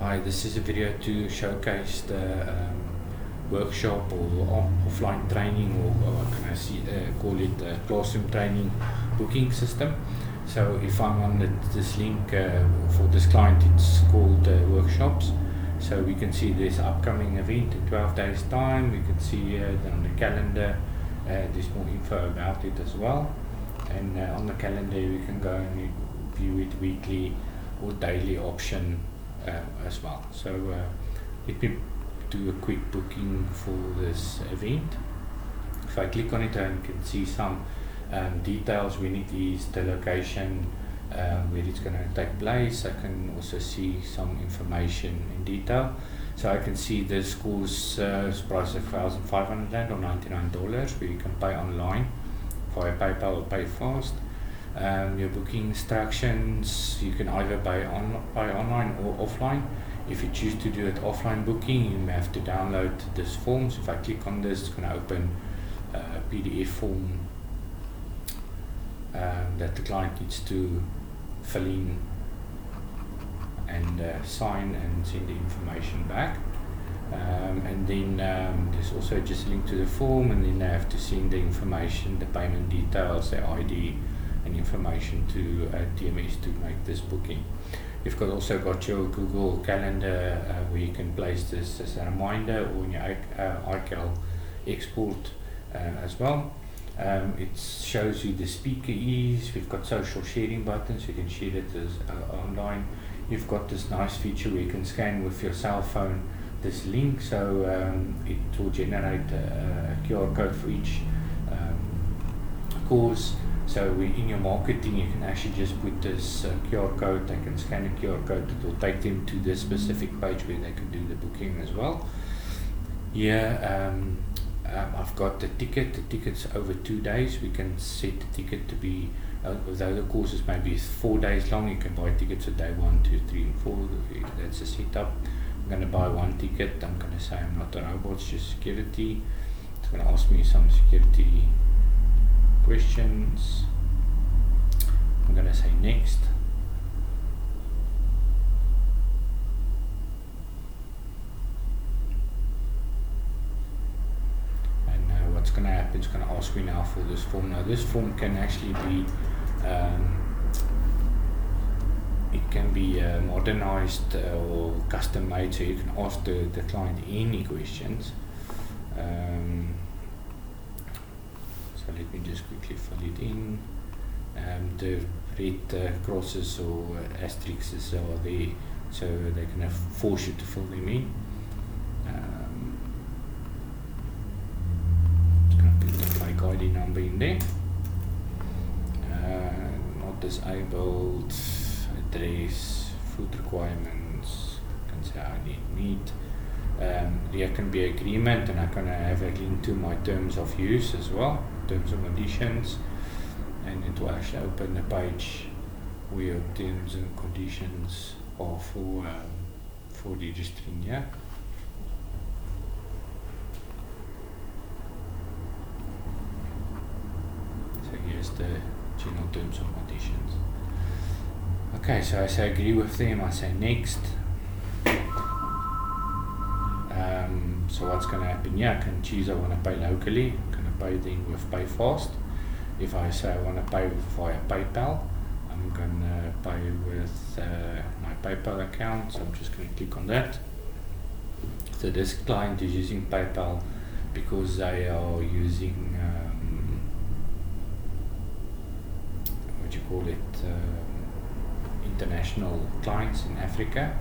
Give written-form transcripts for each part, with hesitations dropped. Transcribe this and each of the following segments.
Hi, this is a video to showcase the workshop or offline training, or can I call it a classroom training booking system. So if I'm on this link for this client, it's called workshops. So we can see this upcoming event in 12 days time. We can see on the calendar there's more info about it as well. And on the calendar we can go and view it weekly or daily option as well. So let me do a quick booking for this event. If I click on it, I can see some details when it is, the location, where it's going to take place. I can also see some information in detail. So I can see this course price of $1,500 or $99, where you can pay online via PayPal or PayFast. Your booking instructions, you can either buy online or offline. If you choose to do it offline booking, you may have to download this form. So if I click on this, it's going to open a PDF form that the client needs to fill in and sign and send the information back. And then there's also just a link to the form, and then they have to send the information, the payment details, their ID and information to TMS to make this booking. You've also got your Google Calendar where you can place this as a reminder, or in your iCal export as well. It shows you the speaker ease. We've got social sharing buttons, you can share it as online. You've got this nice feature where you can scan with your cell phone this link, so it will generate a QR code for each course. So in your marketing, you can actually just put this QR code. They can scan a QR code. It will take them to this specific page where they can do the booking as well. Here, I've got the ticket. The ticket's over 2 days. We can set the ticket to be, although the course is maybe 4 days long, you can buy tickets for day 1, 2, 3, and 4. That's a setup. I'm going to buy one ticket. I'm going to say I'm not a robot, it's just security. It's going to ask me some security questions. I'm going to say next. And what's going to happen, it's going to ask me now for this form. Now this form can actually be it can be modernized or custom made, so you can ask the client any questions. So let me just quickly fill it in. The red crosses or asterisks are there, so they can force you to fill them in. Just going to put the fake ID number in there. Not disabled, address, food requirements, can say I need meat. There can be agreement, and I can have a link to my terms of use as well, terms and conditions, and it will actually open a page where your terms and conditions are for registering. Yeah. So here's the general terms and conditions. Okay, so I say agree with them, I say next. So what's going to happen here, I can choose I want to pay locally. I'm going to pay then with PayFast. If I say I want to pay via PayPal, I'm going to pay with my PayPal account, so I'm just going to click on that. So this client is using PayPal because they are using what you call it, international clients in Africa.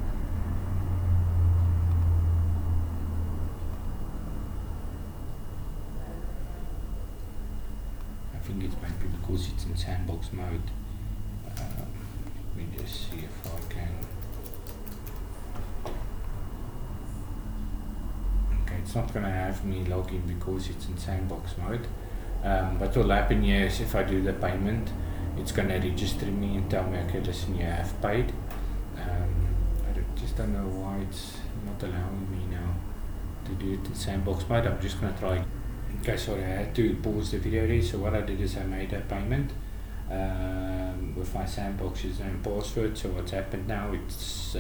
I think it's maybe because it's in sandbox mode. Let me just see if I can. Okay, it's not going to have me log in because it's in sandbox mode. What will happen here is if I do the payment, it's going to register me and tell me, okay, listen, you have paid. I just don't know why it's not allowing me now to do it in sandbox mode. I'm just going to try. Okay, sorry, I had to pause the video there. So what I did is I made a payment with my sandbox username and password. So what's happened now, it's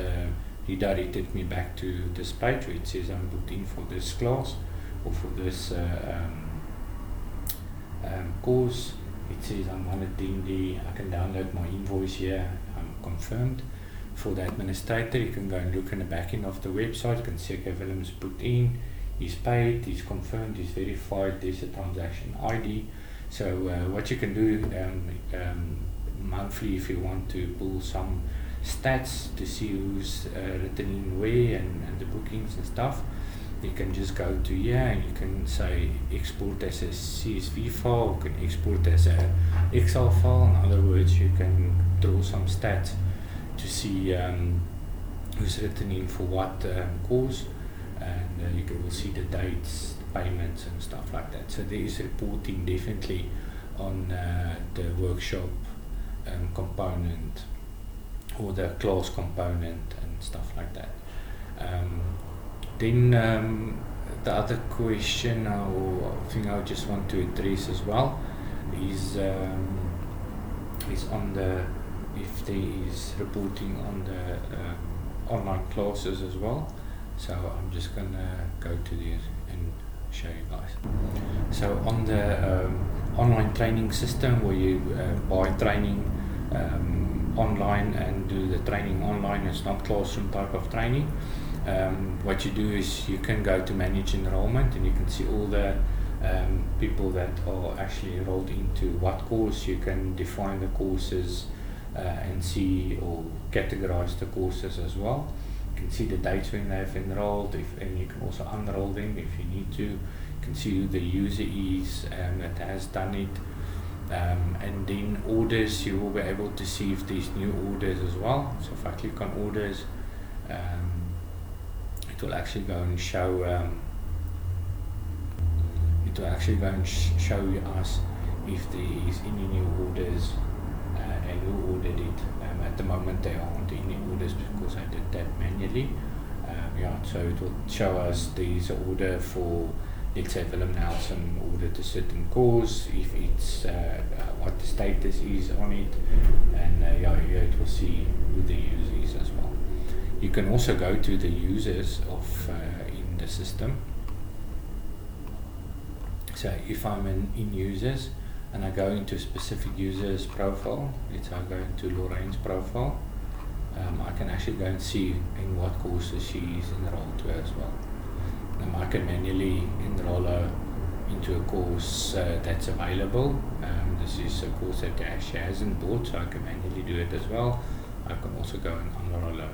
redirected me back to this page where it says I'm booked in for this class or for this course. It says I'm on attendee. I can download my invoice here. I'm confirmed. For the administrator, you can go and look in the back end of the website. You can see, okay, Willem's booked in, he's paid, he's confirmed, he's verified, there's a transaction ID. So what you can do monthly, if you want to pull some stats to see who's written in where and the bookings and stuff, you can just go to here and you can say export as a CSV file, you can export as a Excel file. In other words, you can draw some stats to see who's written in for what course, and you can see the dates, the payments and stuff like that. So there is reporting definitely on the workshop component or the class component and stuff like that. Then the other question or thing I just want to address as well is on the, if there is reporting on the online classes as well. So I'm just gonna go to there and show you guys. So on the online training system where you buy training online and do the training online, it's not classroom type of training. What you do is you can go to manage enrollment and you can see all the people that are actually enrolled into what course. You can define the courses and see or categorize the courses as well. You can see the dates when they've enrolled, and you can also unroll them if you need to. You can see who the user is that has done it. And then orders, you will be able to see if there's new orders as well. So if I click on orders, it will actually go and show show us if there is any new orders and who ordered it. At the moment there aren't any orders because I did that manually. So it will show us there's an order for, let's say, Willem Nelson ordered a certain course, if it's what the status is on it, and here it will see who the user is as well. You can also go to the users of in the system. So if I'm in users and I go into a specific user's profile, let's say I go into Lorraine's profile, I can actually go and see in what courses she's enrolled to as well. I can manually enroll her into a course that's available. This is a course that she hasn't bought, so I can manually do it as well. I can also go and enroll her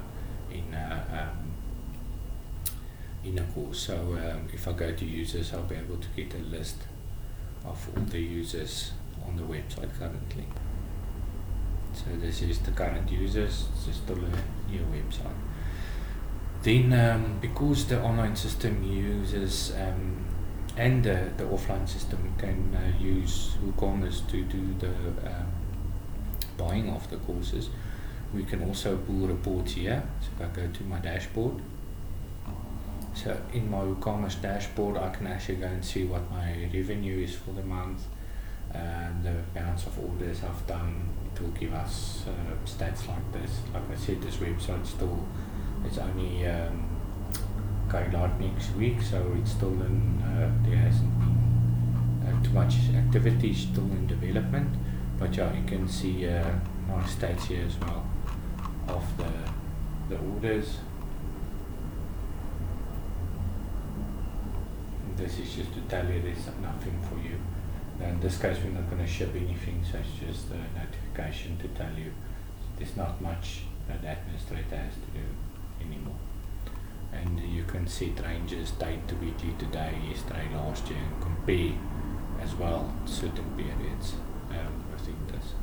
in a course. So if I go to users, I'll be able to get a list of all the users on the website currently. So this is the current users. It's still a new website. Then because the online system uses and the offline system can use WooCommerce to do the buying of the courses, we can also pull reports here. So if I go to my dashboard, so in my WooCommerce dashboard I can actually go and see what my revenue is for the month, the amounts of orders I've done. It will give us stats like this. Like I said, this website still, it's only going live next week, so it's still in, there hasn't been too much activity, still in development, but yeah, you can see nice stats here as well of the orders. This is just to tell you there's nothing for you. Now in this case we're not going to ship anything, so it's just a notification to tell you there's not much that the administrator has to do anymore. And you can set ranges, date to weekly, today, yesterday, last year, and compare as well certain periods within this.